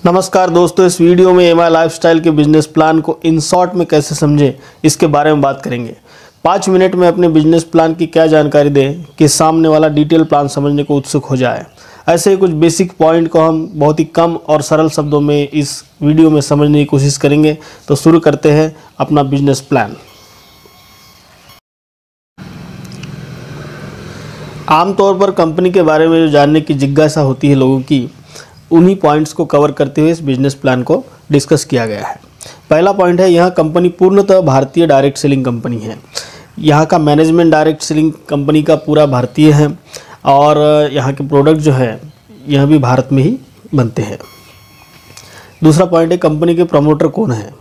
नमस्कार दोस्तों, इस वीडियो में एमआई लाइफस्टाइल के बिजनेस प्लान को इन शॉर्ट में कैसे समझें इसके बारे में बात करेंगे। 5 मिनट में अपने बिजनेस प्लान की क्या जानकारी दें कि सामने वाला डिटेल प्लान समझने को उत्सुक हो जाए। ऐसे ही कुछ बेसिक पॉइंट को हम बहुत ही कम और सरल शब्दों में इस वीडियो में समझने की कोशिश करेंगे। तो शुरू करते हैं अपना बिजनेस प्लान। आमतौर पर कंपनी के बारे में जो जानने की जिज्ञासा होती है लोगों की, उन्हीं पॉइंट्स को कवर करते हुए इस बिजनेस प्लान को डिस्कस किया गया है। पहला पॉइंट है, यह कंपनी पूर्णतः भारतीय डायरेक्ट सेलिंग कंपनी है। यहाँ का मैनेजमेंट डायरेक्ट सेलिंग कंपनी का पूरा भारतीय है और यहाँ के प्रोडक्ट जो है यह भी भारत में ही बनते हैं। दूसरा पॉइंट है, कंपनी के प्रमोटर कौन है।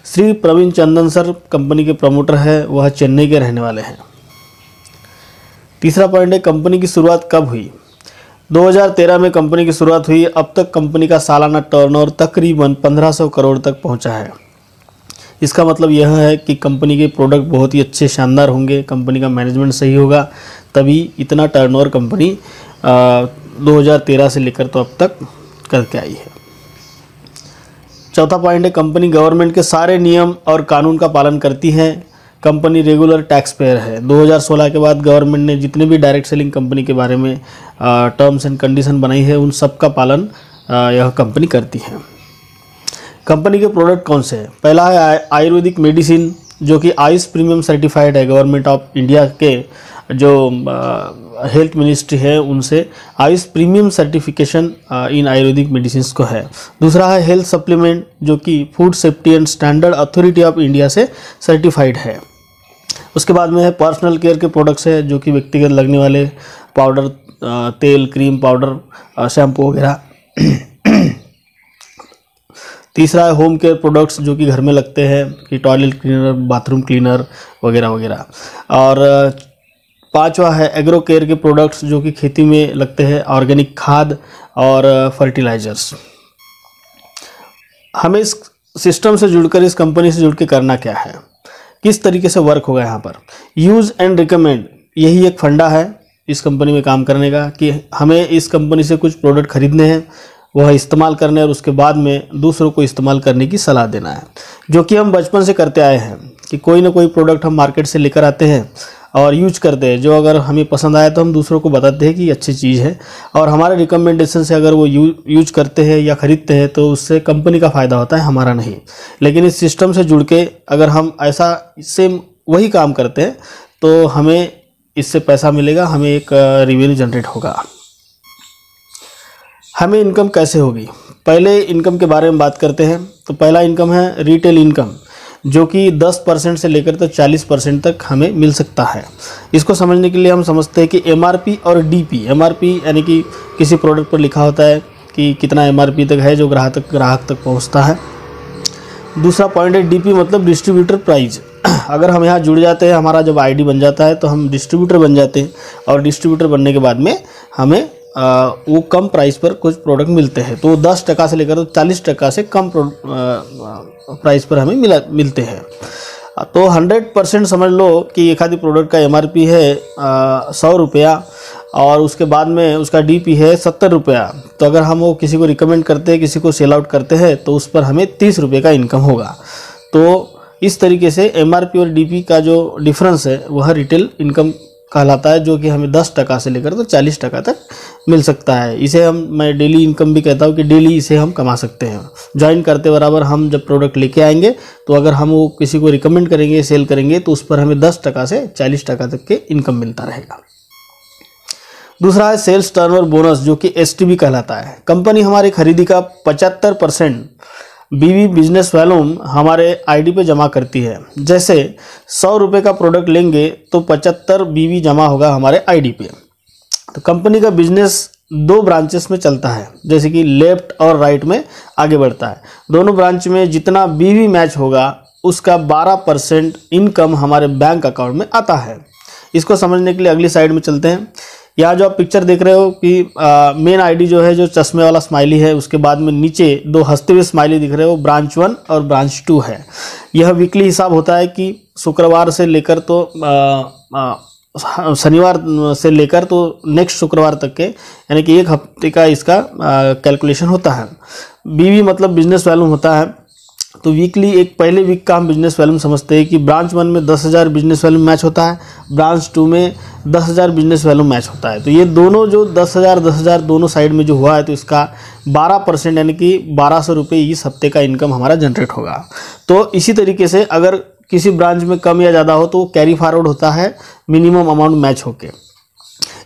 श्री प्रवीण चंदन सर कंपनी के प्रमोटर है, वह चेन्नई के रहने वाले हैं। तीसरा पॉइंट है, कंपनी की शुरुआत कब हुई। 2013 में कंपनी की शुरुआत हुई। अब तक कंपनी का सालाना टर्नओवर तकरीबन 1500 करोड़ तक पहुंचा है। इसका मतलब यह है कि कंपनी के प्रोडक्ट बहुत ही अच्छे शानदार होंगे, कंपनी का मैनेजमेंट सही होगा, तभी इतना टर्नओवर कंपनी 2013 से लेकर तो अब तक करके आई है। चौथा पॉइंट है, कंपनी गवर्नमेंट के सारे नियम और कानून का पालन करती है। कंपनी रेगुलर टैक्स पेयर है। 2016 के बाद गवर्नमेंट ने जितने भी डायरेक्ट सेलिंग कंपनी के बारे में टर्म्स एंड कंडीशन बनाई है, उन सब का पालन यह कंपनी करती है। कंपनी के प्रोडक्ट कौन से हैं। पहला है आयुर्वेदिक मेडिसिन, जो कि आयुष प्रीमियम सर्टिफाइड है। गवर्नमेंट ऑफ इंडिया के जो हेल्थ मिनिस्ट्री है उनसे आयुष प्रीमियम सर्टिफिकेशन इन आयुर्वेदिक मेडिसिन को है। दूसरा है हेल्थ सप्लीमेंट, जो कि food safety and standard authority of India से सर्टिफाइड है। उसके बाद में है पर्सनल केयर के प्रोडक्ट्स है, जो कि व्यक्तिगत लगने वाले पाउडर, तेल, क्रीम, पाउडर, शैम्पू वगैरह। तीसरा है होम केयर प्रोडक्ट्स, जो कि घर में लगते हैं, कि टॉयलेट क्लीनर, बाथरूम क्लीनर वगैरह वगैरह। और पांचवा है एग्रो केयर के प्रोडक्ट्स, जो कि खेती में लगते हैं, ऑर्गेनिक खाद और फर्टिलाइजर्स। हमें इस सिस्टम से जुड़कर, इस कंपनी से जुड़ के करना क्या है, किस तरीके से वर्क होगा यहाँ पर। यूज़ एंड रिकमेंड, यही एक फंडा है इस कंपनी में काम करने का, कि हमें इस कंपनी से कुछ प्रोडक्ट खरीदने हैं, वह इस्तेमाल करने और उसके बाद में दूसरों को इस्तेमाल करने की सलाह देना है, जो कि हम बचपन से करते आए हैं। कि कोई ना कोई प्रोडक्ट हम मार्केट से लेकर आते हैं और यूज करते हैं, जो अगर हमें पसंद आया तो हम दूसरों को बताते हैं कि अच्छी चीज़ है, और हमारे रिकमेंडेशन से अगर वो यूज करते हैं या ख़रीदते हैं तो उससे कंपनी का फ़ायदा होता है, हमारा नहीं। लेकिन इस सिस्टम से जुड़ के अगर हम ऐसा सेम वही काम करते हैं तो हमें इससे पैसा मिलेगा, हमें एक रेवेन्यू जनरेट होगा। हमें इनकम कैसे होगी, पहले इनकम के बारे में बात करते हैं। तो पहला इनकम है रिटेल इनकम, जो कि 10% से लेकर तो 40% तक हमें मिल सकता है। इसको समझने के लिए हम समझते हैं कि एमआरपी और डीपी। एमआरपी यानी कि किसी प्रोडक्ट पर लिखा होता है कि कितना एमआरपी तक है, जो ग्राहक तक पहुंचता है। दूसरा पॉइंट है डीपी, मतलब डिस्ट्रीब्यूटर प्राइस। अगर हम यहाँ जुड़ जाते हैं, हमारा जब आईडी बन जाता है तो हम डिस्ट्रीब्यूटर बन जाते हैं, और डिस्ट्रीब्यूटर बनने के बाद में हमें वो कम प्राइस पर कुछ प्रोडक्ट मिलते हैं। तो 10% से लेकर तो 40% से कम प्राइस पर हमें मिलते हैं। तो 100% समझ लो कि एक आधी प्रोडक्ट का एमआरपी है 100 रुपया, और उसके बाद में उसका डीपी है 70 रुपया। तो अगर हम वो किसी को रिकमेंड करते हैं, किसी को सेल आउट करते हैं, तो उस पर हमें 30 रुपये का इनकम होगा। तो इस तरीके से एमआरपी और डीपी का जो डिफरेंस है वह रिटेल इनकम कहलाता है, जो कि हमें 10% से लेकर तो 40% तक मिल सकता है। इसे मैं डेली इनकम भी कहता हूँ, कि डेली इसे हम कमा सकते हैं। ज्वाइन करते बराबर हम जब प्रोडक्ट लेके आएंगे, तो अगर हम वो किसी को रिकमेंड करेंगे, सेल करेंगे, तो उस पर हमें 10% से 40% तक के इनकम मिलता रहेगा। दूसरा है सेल्स टर्नओवर बोनस, जो कि एसटीबी कहलाता है। कंपनी हमारी खरीदी का 75% बीवी बिजनेस वॉल्यूम हमारे आईडी पे जमा करती है। जैसे 100 रुपये का प्रोडक्ट लेंगे तो 75 बीवी जमा होगा हमारे आईडी पे। तो कंपनी का बिजनेस 2 ब्रांचेस में चलता है, जैसे कि लेफ्ट और राइट में आगे बढ़ता है। दोनों ब्रांच में जितना बीवी मैच होगा उसका 12% इनकम हमारे बैंक अकाउंट में आता है। इसको समझने के लिए अगली साइड में चलते हैं। यहाँ जो आप पिक्चर देख रहे हो कि मेन आईडी जो है, जो चश्मे वाला स्माइली है, उसके बाद में नीचे 2 हंसते हुए स्माइली दिख रहे हो, ब्रांच 1 और ब्रांच 2 है। यह वीकली हिसाब होता है कि शुक्रवार से लेकर तो शनिवार से लेकर तो नेक्स्ट शुक्रवार तक के, यानी कि एक हफ्ते का इसका कैलकुलेशन होता है। बीवी मतलब बिजनेस वॉल्यूम होता है। तो वीकली एक पहले वीक का हम बिजनेस वॉल्यूम समझते हैं कि ब्रांच 1 में 10,000 बिजनेस वॉल्यूम मैच होता है, ब्रांच 2 में 10,000 बिजनेस वॉल्यूम मैच होता है। तो ये दोनों जो 10,000 दोनों साइड में जो हुआ है, तो इसका 12% यानी कि 1,200 रुपये इस हफ्ते का इनकम हमारा जनरेट होगा। तो इसी तरीके से अगर किसी ब्रांच में कम या ज़्यादा हो तो कैरी फॉरवर्ड होता है मिनिमम अमाउंट मैच होके।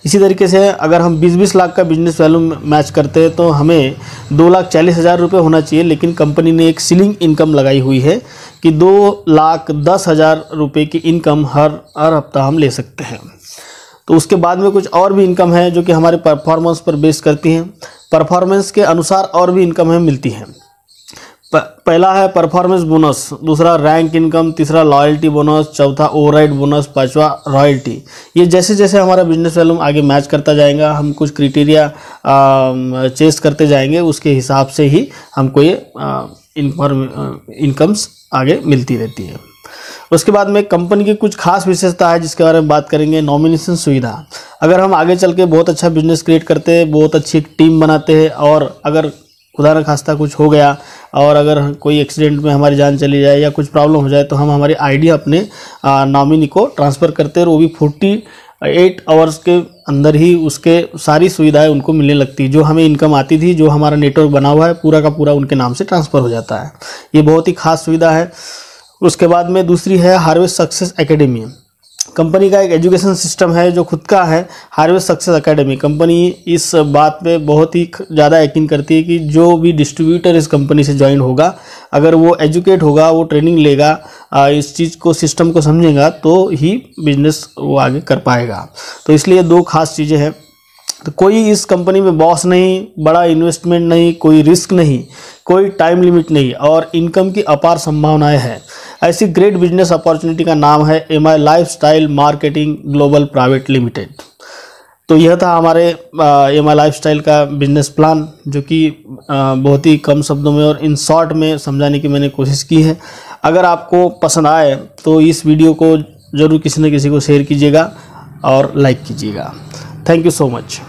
इसी तरीके से अगर हम 20-20 लाख का बिजनेस वैल्यूम मैच करते हैं तो हमें 2,40,000 रुपये होना चाहिए, लेकिन कंपनी ने एक सीलिंग इनकम लगाई हुई है कि 2,10,000 रुपये की इनकम हर हफ्ता हम ले सकते हैं। तो उसके बाद में कुछ और भी इनकम है जो कि हमारे परफॉर्मेंस पर बेस करती हैं। परफॉर्मेंस के अनुसार और भी इनकम हमें मिलती है। पहला है परफॉर्मेंस बोनस, दूसरा रैंक इनकम, तीसरा लॉयल्टी बोनस, चौथा ओवरराइड बोनस, पांचवा रॉयल्टी। ये जैसे जैसे हमारा बिजनेस वैल्यूम आगे मैच करता जाएगा, हम कुछ क्राइटेरिया चेस करते जाएंगे, उसके हिसाब से ही हमको ये इनकम्स आगे मिलती रहती है। उसके बाद में कंपनी की कुछ खास विशेषता है जिसके बारे में बात करेंगे। नॉमिनेशन सुविधा, अगर हम आगे चल के बहुत अच्छा बिजनेस क्रिएट करते हैं, बहुत अच्छी टीम बनाते हैं, और अगर खुदा न खास्ता कुछ हो गया और अगर कोई एक्सीडेंट में हमारी जान चली जाए या कुछ प्रॉब्लम हो जाए, तो हम हमारी आईडी अपने नॉमिनी को ट्रांसफ़र करते हैं, और वो भी 48 आवर्स के अंदर ही उसके सारी सुविधाएं उनको मिलने लगती है। जो हमें इनकम आती थी, जो हमारा नेटवर्क बना हुआ है, पूरा का पूरा उनके नाम से ट्रांसफ़र हो जाता है। ये बहुत ही खास सुविधा है। उसके बाद में दूसरी है हार्वेस्ट सक्सेस एकेडमी। कंपनी का एक एजुकेशन सिस्टम है जो खुद का है, हार्वेस्ट सक्सेस एकेडमी। कंपनी इस बात पे बहुत ही ज़्यादा यकीन करती है कि जो भी डिस्ट्रीब्यूटर इस कंपनी से ज्वाइन होगा, अगर वो एजुकेट होगा, वो ट्रेनिंग लेगा, इस चीज़ को, सिस्टम को समझेगा, तो ही बिजनेस वो आगे कर पाएगा। तो इसलिए दो खास चीज़ें हैं। तो कोई इस कंपनी में बॉस नहीं, बड़ा इन्वेस्टमेंट नहीं, कोई रिस्क नहीं, कोई टाइम लिमिट नहीं, और इनकम की अपार संभावनाएं हैं। ऐसी ग्रेट बिजनेस अपॉर्चुनिटी का नाम है MI lifestyle marketing global private limited. तो यह था हमारे MI लाइफस्टाइल का बिजनेस प्लान, जो कि बहुत ही कम शब्दों में और इन शॉर्ट में समझाने की मैंने कोशिश की है। अगर आपको पसंद आए तो इस वीडियो को ज़रूर किसी न किसी को शेयर कीजिएगा और लाइक कीजिएगा। Thank you so much.